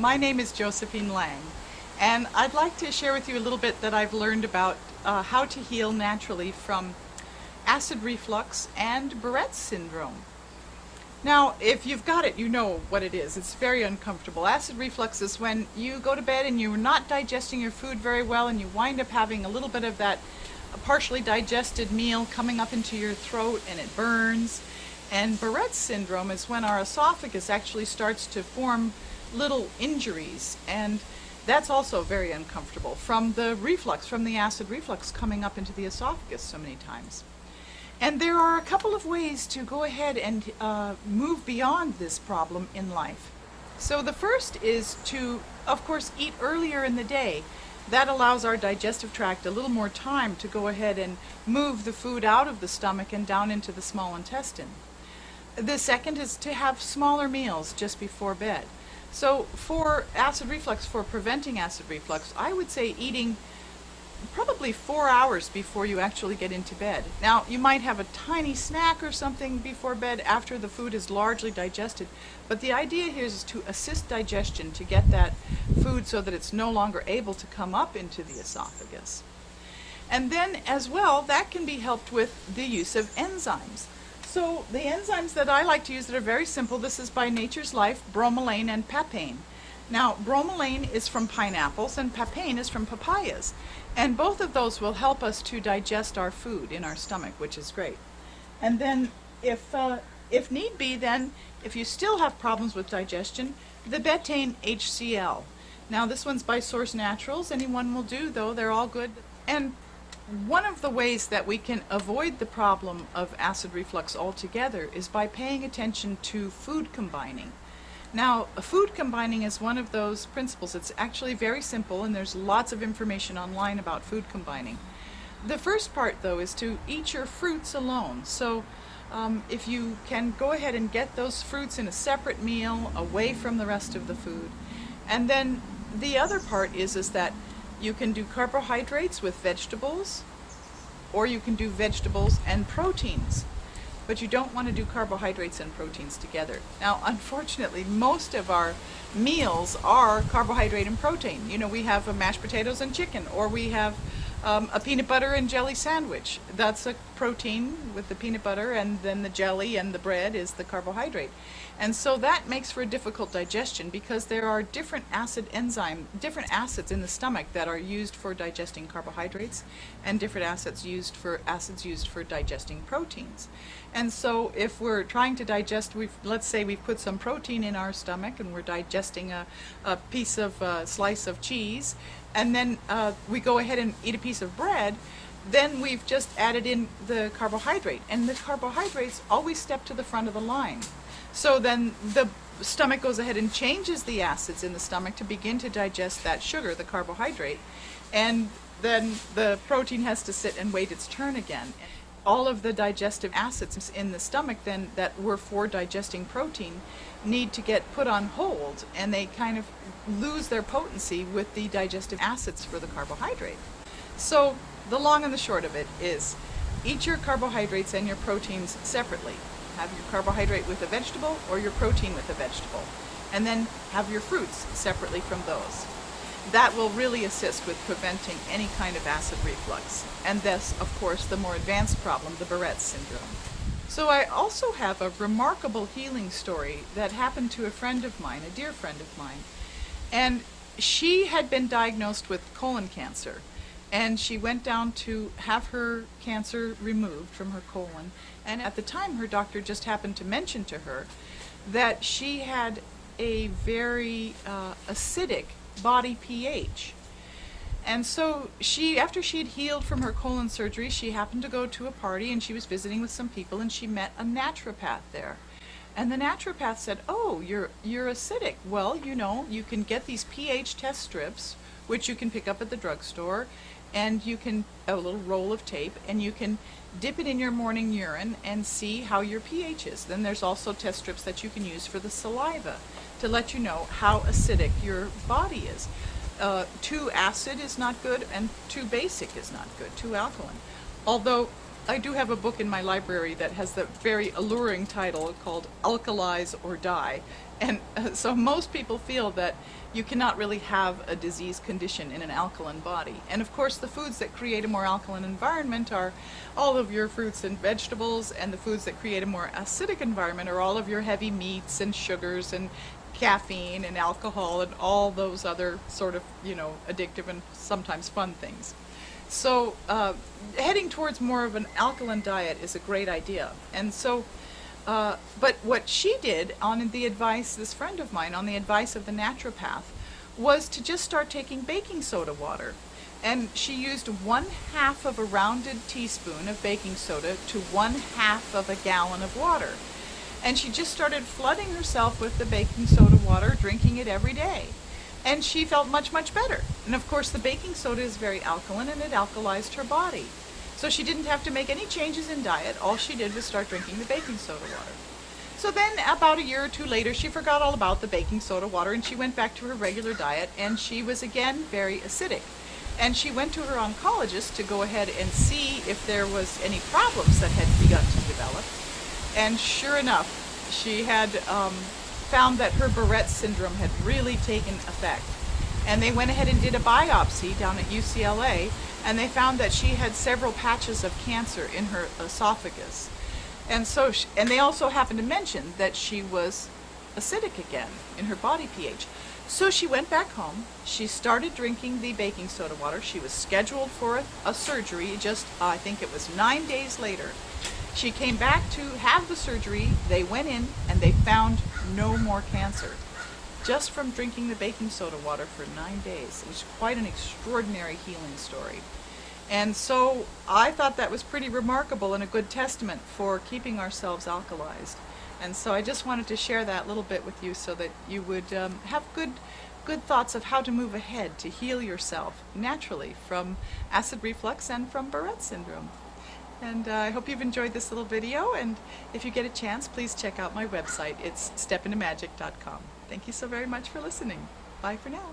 My name is Josephine Lang, and I'd like to share with you a little bit that I've learned about how to heal naturally from acid reflux and Barrett's syndrome. Now, if you've got it, you know what it is. It's very uncomfortable. Acid reflux is when you go to bed and you're not digesting your food very well, and you wind up having a little bit of that partially digested meal coming up into your throat, and it burns. And Barrett's syndrome is when our esophagus actually starts to form little injuries, and that's also very uncomfortable from the reflux, from the acid reflux coming up into the esophagus so many times. And there are a couple of ways to go ahead and move beyond this problem in life. So the first is to, of course, eat earlier in the day. That allows our digestive tract a little more time to go ahead and move the food out of the stomach and down into the small intestine. The second is to have smaller meals just before bed. So for acid reflux, for preventing acid reflux, I would say eating probably 4 hours before you actually get into bed. Now, you might have a tiny snack or something before bed after the food is largely digested, but the idea here is to assist digestion, to get that food so that it's no longer able to come up into the esophagus. And then as well, that can be helped with the use of enzymes. So the enzymes that I like to use that are very simple, this is by Nature's Life, bromelain and papain. Now, bromelain is from pineapples and papain is from papayas. And both of those will help us to digest our food in our stomach, which is great. And then if need be, then if you still have problems with digestion, the betaine HCl. Now, this one's by Source Naturals. Anyone will do, though. They're all good. And one of the ways that we can avoid the problem of acid reflux altogether is by paying attention to food combining. Now, food combining is one of those principles. It's actually very simple, and there's lots of information online about food combining. The first part, though, is to eat your fruits alone. So if you can go ahead and get those fruits in a separate meal away from the rest of the food. And then the other part is that you can do carbohydrates with vegetables, or you can do vegetables and proteins. But you don't want to do carbohydrates and proteins together. Now, unfortunately, most of our meals are carbohydrate and protein. You know, we have mashed potatoes and chicken, or we have a peanut butter and jelly sandwich. That's a protein with the peanut butter, and then the jelly and the bread is the carbohydrate. And so that makes for a difficult digestion because there are different different acids in the stomach that are used for digesting carbohydrates, and different acids used for digesting proteins. And so if we're trying to digest, let's say we've put some protein in our stomach and we're digesting a slice of cheese, and then we go ahead and eat a piece of bread, then we've just added in the carbohydrate, and the carbohydrates always step to the front of the line. So then the stomach goes ahead and changes the acids in the stomach to begin to digest that sugar, the carbohydrate, and then the protein has to sit and wait its turn again. All of the digestive acids in the stomach then that were for digesting protein need to get put on hold, and they kind of lose their potency with the digestive acids for the carbohydrate. So the long and the short of it is eat your carbohydrates and your proteins separately. Have your carbohydrate with a vegetable or your protein with a vegetable, and then have your fruits separately from those. That will really assist with preventing any kind of acid reflux, and thus, of course, the more advanced problem, the Barrett's syndrome. So I also have a remarkable healing story that happened to a friend of mine, a dear friend of mine, and she had been diagnosed with colon cancer. And she went down to have her cancer removed from her colon. And at the time, her doctor just happened to mention to her that she had a very acidic body pH. And so after she'd healed from her colon surgery, she happened to go to a party, and she was visiting with some people, and she met a naturopath there. And the naturopath said, "Oh, you're acidic. Well, you know, you can get these pH test strips, which you can pick up at the drugstore, and you can, a little roll of tape, and you can dip it in your morning urine and see how your pH is. Then there's also test strips that you can use for the saliva to let you know how acidic your body is. Too acid is not good, and too basic is not good, too alkaline. Although I do have a book in my library that has the very alluring title called Alkalize or Die. And so most people feel that you cannot really have a disease condition in an alkaline body. And of course the foods that create a more alkaline environment are all of your fruits and vegetables, and the foods that create a more acidic environment are all of your heavy meats and sugars and caffeine and alcohol and all those other sort of, addictive and sometimes fun things. So heading towards more of an alkaline diet is a great idea. And so, but what she did on the advice, this friend of mine, on the advice of the naturopath, was to just start taking baking soda water. And she used 1/2 of a rounded teaspoon of baking soda to 1/2 of a gallon of water. And she just started flooding herself with the baking soda water, drinking it every day. And she felt much, much better. And of course the baking soda is very alkaline, and it alkalized her body. So she didn't have to make any changes in diet. All she did was start drinking the baking soda water. So then about a year or two later, she forgot all about the baking soda water, and she went back to her regular diet, and she was again very acidic. And she went to her oncologist to go ahead and see if there was any problems that had begun to develop. And sure enough, she had found that her Barrett syndrome had really taken effect. And they went ahead and did a biopsy down at UCLA, and they found that she had several patches of cancer in her esophagus. And so, and they also happened to mention that she was acidic again in her body pH. So she went back home, she started drinking the baking soda water, she was scheduled for a surgery just, I think it was 9 days later. She came back to have the surgery, they went in, and they found no more cancer, just from drinking the baking soda water for 9 days. It was quite an extraordinary healing story. And so I thought that was pretty remarkable and a good testament for keeping ourselves alkalized. And so I just wanted to share that little bit with you so that you would have good thoughts of how to move ahead to heal yourself naturally from acid reflux and from Barrett syndrome. And I hope you've enjoyed this little video, and if you get a chance, please check out my website. It's stepintomagic.com. Thank you so very much for listening. Bye for now.